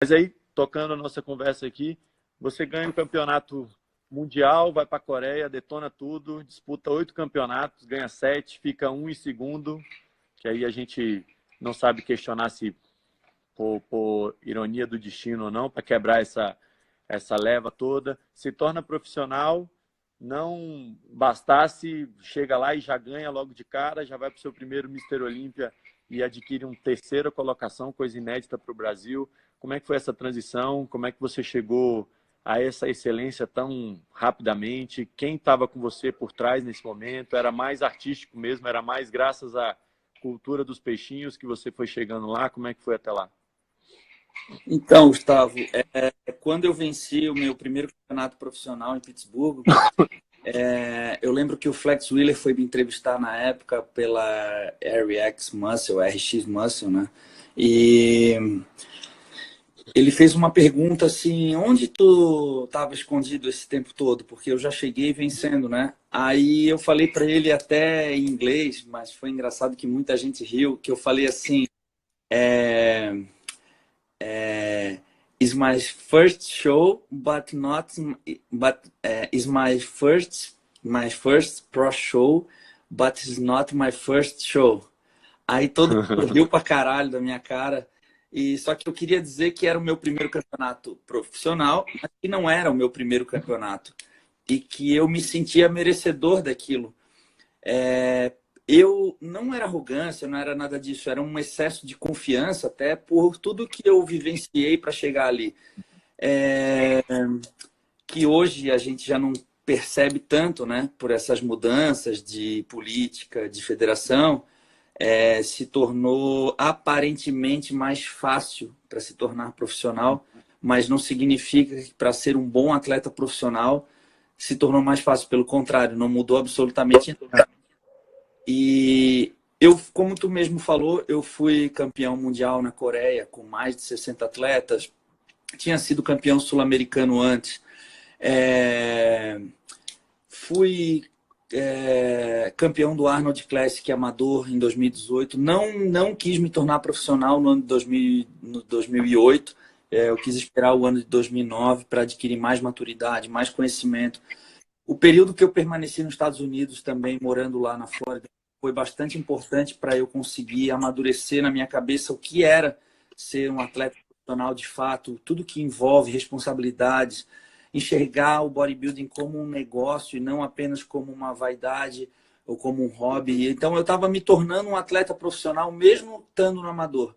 Mas aí, tocando a nossa conversa aqui, você ganha um campeonato mundial, vai para a Coreia, detona tudo, disputa 8 campeonatos, ganha 7, fica um em segundo, que aí a gente não sabe questionar se por ironia do destino ou não, para quebrar essa leva toda. Se torna profissional, não bastasse, chega lá e já ganha logo de cara, já vai para o seu primeiro Mister Olímpia e adquire uma terceira colocação, coisa inédita para o Brasil. Como é que foi essa transição? Como é que você chegou a essa excelência tão rapidamente? Quem estava com você por trás nesse momento? Era mais artístico mesmo? Era mais graças à cultura dos peixinhos que você foi chegando lá? Como é que foi até lá? Então, Gustavo, quando eu venci o meu primeiro campeonato profissional em Pittsburgh, eu lembro que o Flex Wheeler foi me entrevistar na época pela RX Muscle, RX Muscle, né? E ele fez uma pergunta assim, onde tu estava escondido esse tempo todo? Porque eu já cheguei vencendo, né? Aí eu falei para ele até em inglês, mas foi engraçado que muita gente riu, que eu falei assim, é, is my first show, but not, but is my first pro show, but is not my first show. Aí todo mundo riu pra caralho da minha cara. E só que eu queria dizer que era o meu primeiro campeonato profissional, mas que não era o meu primeiro campeonato. E que eu me sentia merecedor daquilo. Eu não era arrogância, não era nada disso, era um excesso de confiança, até por tudo que eu vivenciei para chegar ali. É, que hoje a gente já não percebe tanto, né, por essas mudanças de política, de federação, se tornou aparentemente mais fácil para se tornar profissional, mas não significa que para ser um bom atleta profissional se tornou mais fácil. Pelo contrário, não mudou absolutamente nada. E eu, como tu mesmo falou, eu fui campeão mundial na Coreia com mais de 60 atletas. Tinha sido campeão sul-americano antes. Fui campeão do Arnold Classic amador em 2018. Não quis me tornar profissional no ano de 2008. Eu quis esperar o ano de 2009 para adquirir mais maturidade, mais conhecimento. O período que eu permaneci nos Estados Unidos também, morando lá na Flórida, foi bastante importante para eu conseguir amadurecer na minha cabeça o que era ser um atleta profissional de fato, tudo que envolve responsabilidades, enxergar o bodybuilding como um negócio e não apenas como uma vaidade ou como um hobby. Então, eu estava me tornando um atleta profissional mesmo estando no amador.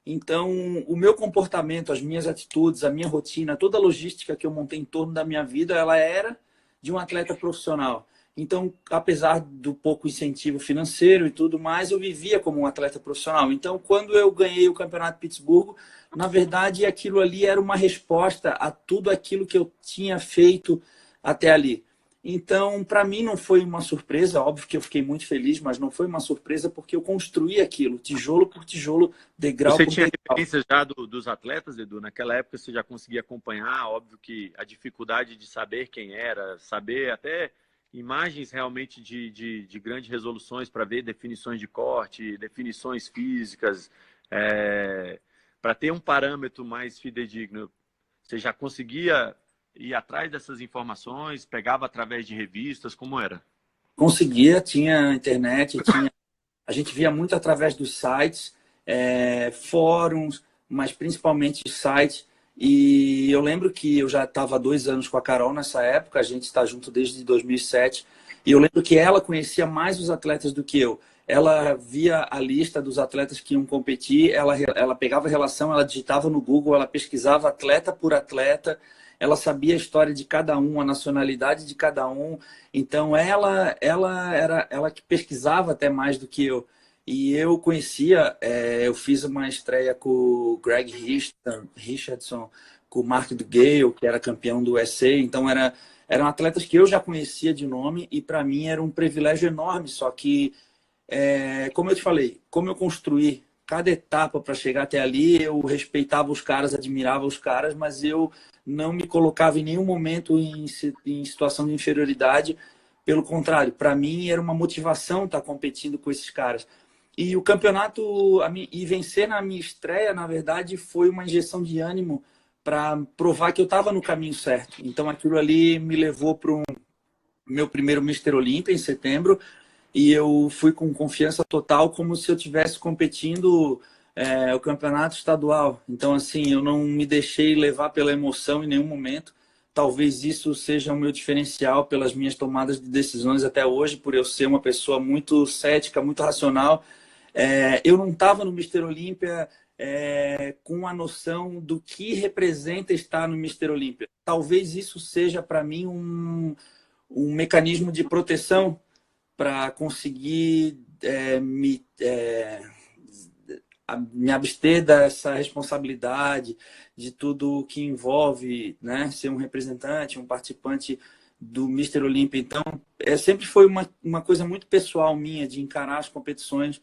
Então, o meu comportamento, as minhas atitudes, a minha rotina, toda a logística que eu montei em torno da minha vida, ela era de um atleta profissional. Então, apesar do pouco incentivo financeiro e tudo mais, eu vivia como um atleta profissional. Então, quando eu ganhei o Campeonato de Pittsburgh, na verdade, aquilo ali era uma resposta a tudo aquilo que eu tinha feito até ali. Então, para mim não foi uma surpresa, óbvio que eu fiquei muito feliz, mas não foi uma surpresa porque eu construí aquilo, tijolo por tijolo, degrau Você por tinha degrau. referências já dos atletas, Edu? Naquela época você já conseguia acompanhar, óbvio que a dificuldade de saber quem era, saber até imagens realmente de grandes resoluções para ver definições de corte, definições físicas, para ter um parâmetro mais fidedigno. Você já conseguia ir atrás dessas informações, pegava através de revistas, como era? Conseguia, tinha internet, a gente via muito através dos sites, fóruns, mas principalmente sites. E eu lembro que eu já estava há 2 anos com a Carol nessa época, a gente está junto desde 2007. E eu lembro que ela conhecia mais os atletas do que eu. Ela via a lista dos atletas que iam competir, ela pegava a relação, ela digitava no Google, ela pesquisava atleta por atleta, ela sabia a história de cada um, a nacionalidade de cada um. Então ela era ela que pesquisava até mais do que eu. E eu conhecia, eu fiz uma estreia com o Greg Richardson, com o Mark Gale, que era campeão do USA. Então eram atletas que eu já conhecia de nome e para mim era um privilégio enorme. Só que, como eu te falei, como eu construí cada etapa para chegar até ali, eu respeitava os caras, admirava os caras, mas eu não me colocava em nenhum momento em situação de inferioridade. Pelo contrário, para mim era uma motivação estar competindo com esses caras. E o campeonato, e vencer na minha estreia, na verdade, foi uma injeção de ânimo para provar que eu estava no caminho certo. Então aquilo ali me levou para o meu primeiro Mister Olímpia em setembro, e eu fui com confiança total, como se eu estivesse competindo o campeonato estadual. Então, assim, eu não me deixei levar pela emoção em nenhum momento. Talvez isso seja o meu diferencial pelas minhas tomadas de decisões até hoje, por eu ser uma pessoa muito cética, muito racional. Eu não estava no Mister Olímpia com a noção do que representa estar no Mister Olímpia. Talvez isso seja, para mim, um mecanismo de proteção para conseguir me abster dessa responsabilidade de tudo que envolve, né, ser um representante, um participante do Mister Olímpia. Então, sempre foi uma coisa muito pessoal minha de encarar as competições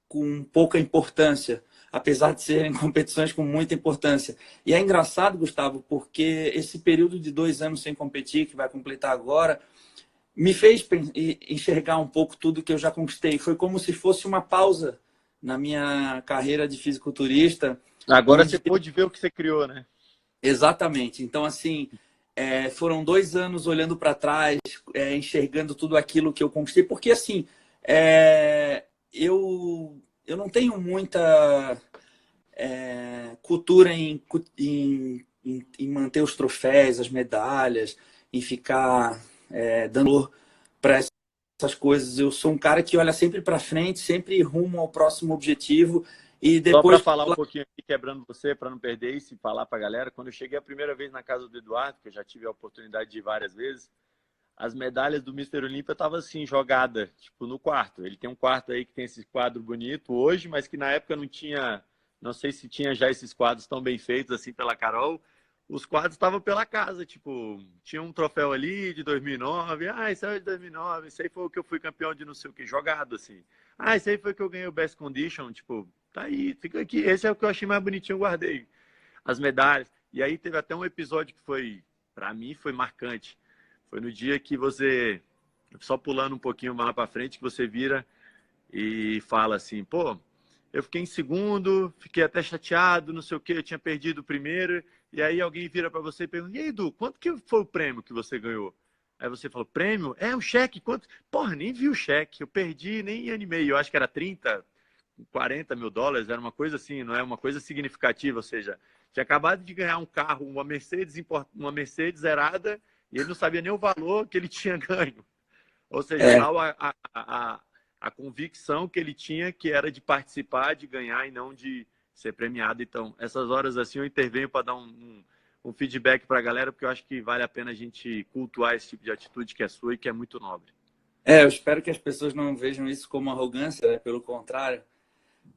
com pouca importância, apesar de serem competições com muita importância. E é engraçado, Gustavo, porque esse período de 2 anos sem competir, que vai completar agora, me fez enxergar um pouco tudo que eu já conquistei. Foi como se fosse uma pausa na minha carreira de fisiculturista. Agora você pôde ver o que você criou, né? Exatamente. Então, assim, foram 2 anos olhando para trás, enxergando tudo aquilo que eu conquistei, porque, assim, eu não tenho muita cultura em manter os troféus, as medalhas, em ficar dando para essas coisas. Eu sou um cara que olha sempre para frente, sempre rumo ao próximo objetivo. E Só para depois. falar um pouquinho aqui, quebrando você, para não perder isso e falar para a galera, quando eu cheguei a primeira vez na casa do Eduardo, que eu já tive a oportunidade de ir várias vezes, as medalhas do Mister Olímpia estavam assim, jogada, tipo, no quarto. Ele tem um quarto aí que tem esse quadro bonito hoje, mas que na época não tinha, não sei se tinha já esses quadros tão bem feitos assim pela Carol. Os quadros estavam pela casa, tipo, tinha um troféu ali de 2009, esse é de 2009, esse aí foi o que eu fui campeão de não sei o que, jogado assim. Esse aí foi que eu ganhei o Best Condition, tipo, tá aí, fica aqui. Esse é o que eu achei mais bonitinho, eu guardei as medalhas. E aí teve até um episódio que foi, para mim, foi marcante. Foi no dia que você, só pulando um pouquinho mais para frente, que você vira e fala assim, pô, eu fiquei em segundo, fiquei até chateado, não sei o que, eu tinha perdido o primeiro, e aí alguém vira para você e pergunta, e aí, Edu, quanto que foi o prêmio que você ganhou? Aí você falou, prêmio? O cheque, quanto? Porra, nem vi o cheque, eu perdi, nem animei, eu acho que era 30, 40 mil dólares, era uma coisa assim, não é uma coisa significativa, ou seja, tinha acabado de ganhar um carro, uma Mercedes zerada, e ele não sabia nem o valor que ele tinha ganho. Ou seja, tal a convicção que ele tinha que era de participar, de ganhar e não de ser premiado. Então, essas horas assim eu intervenho para dar um feedback para a galera, porque eu acho que vale a pena a gente cultuar esse tipo de atitude que é sua e que é muito nobre. Eu espero que as pessoas não vejam isso como arrogância, né? Pelo contrário,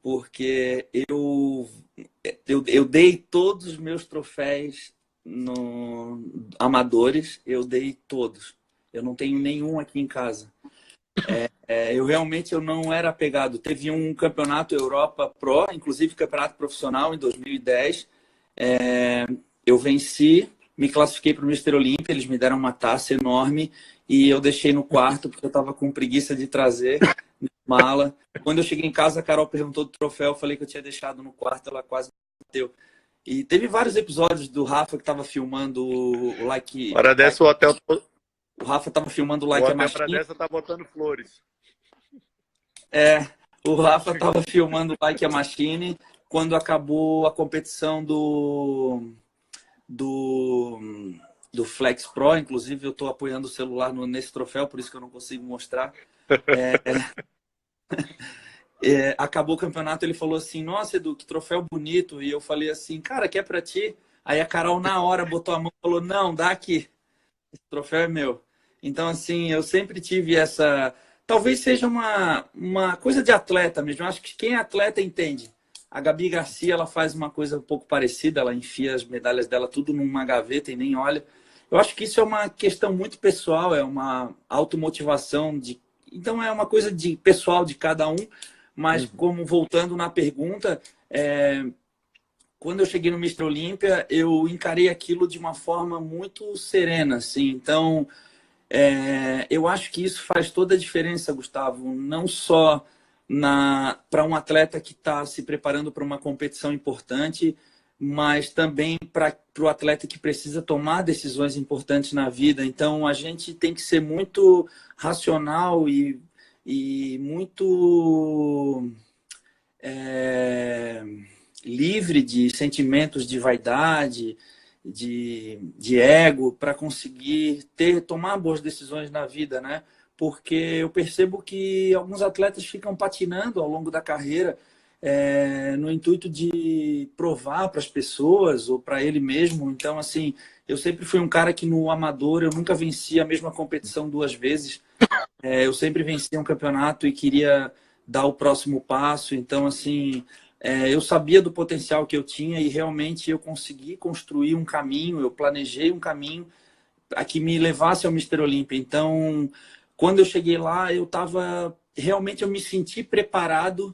porque eu dei todos os meus troféus amadores, eu dei todos. Eu não tenho nenhum aqui em casa. Eu realmente não era apegado. Teve um campeonato Europa Pro, inclusive campeonato profissional em 2010. Eu venci, me classifiquei para o Mister Olímpia, eles me deram uma taça enorme e eu deixei no quarto porque eu estava com preguiça de trazer mala. Quando eu cheguei em casa, a Carol perguntou do troféu, eu falei que eu tinha deixado no quarto, ela quase bateu. E teve vários episódios do Rafa que estava filmando o Like. Para dessa, o hotel. O Rafa estava filmando o Like a Machine. Para dessa tá botando flores. O Rafa estava filmando o Like a Machine quando acabou a competição do Flex Pro. Inclusive, eu estou apoiando o celular nesse troféu, por isso que eu não consigo mostrar. Acabou o campeonato, ele falou assim, nossa, Edu, que troféu bonito. E eu falei assim, cara, que é pra ti? Aí a Carol, na hora, botou a mão e falou, não, dá aqui. Esse troféu é meu. Então, assim, eu sempre tive essa... Talvez seja uma coisa de atleta mesmo. Eu acho que quem é atleta entende. A Gabi Garcia, ela faz uma coisa um pouco parecida. Ela enfia as medalhas dela tudo numa gaveta e nem olha. Eu acho que isso é uma questão muito pessoal. É uma automotivação. Então, é uma coisa pessoal de cada um. Mas, como voltando na pergunta, quando eu cheguei no Mister Olímpia, eu encarei aquilo de uma forma muito serena, assim. Então, eu acho que isso faz toda a diferença, Gustavo. Não só para um atleta que está se preparando para uma competição importante, mas também para o atleta que precisa tomar decisões importantes na vida. Então, a gente tem que ser muito racional e muito livre de sentimentos de vaidade, de ego, para conseguir tomar boas decisões na vida, né? Porque eu percebo que alguns atletas ficam patinando ao longo da carreira no intuito de provar para as pessoas ou para ele mesmo. Então, assim, eu sempre fui um cara que no amador eu nunca venci a mesma competição 2 vezes. Eu sempre vencia um campeonato e queria dar o próximo passo. Então, assim, eu sabia do potencial que eu tinha e realmente eu consegui construir um caminho, eu planejei um caminho a que me levasse ao Mister Olímpia. Então, quando eu cheguei lá, realmente eu me senti preparado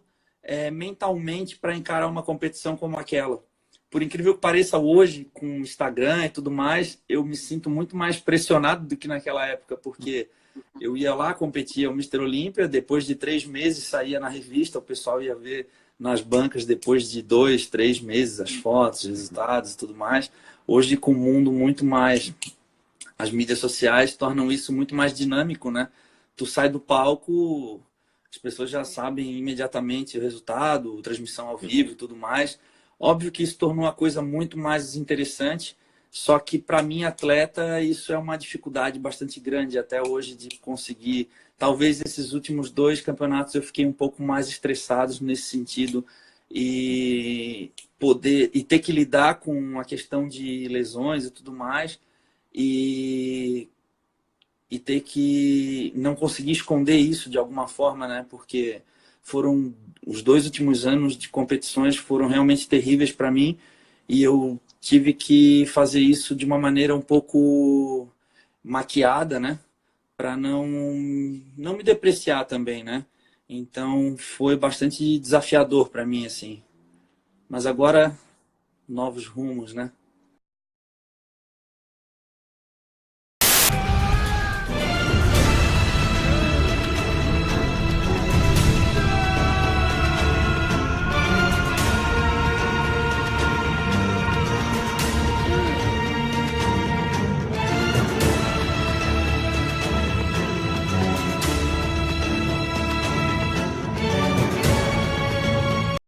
mentalmente para encarar uma competição como aquela. Por incrível que pareça, hoje, com o Instagram e tudo mais, eu me sinto muito mais pressionado do que naquela época, porque eu ia lá, competia o Mister Olímpia, depois de 3 meses saía na revista, o pessoal ia ver nas bancas depois de 2, 3 meses as fotos, resultados e tudo mais. Hoje, com o mundo muito mais... As mídias sociais tornam isso muito mais dinâmico, né? Tu sai do palco, as pessoas já sabem imediatamente o resultado, transmissão ao vivo e tudo mais. Óbvio que isso tornou a coisa muito mais interessante, só que para mim, atleta, isso é uma dificuldade bastante grande até hoje de conseguir. Talvez esses últimos 2 campeonatos eu fiquei um pouco mais estressado nesse sentido e ter que lidar com a questão de lesões e tudo mais e ter que não conseguir esconder isso de alguma forma, né? Porque foram os 2 últimos anos de competições foram realmente terríveis para mim e eu tive que fazer isso de uma maneira um pouco maquiada, né? Para não me depreciar também, né? Então foi bastante desafiador para mim, assim. Mas agora, novos rumos, né?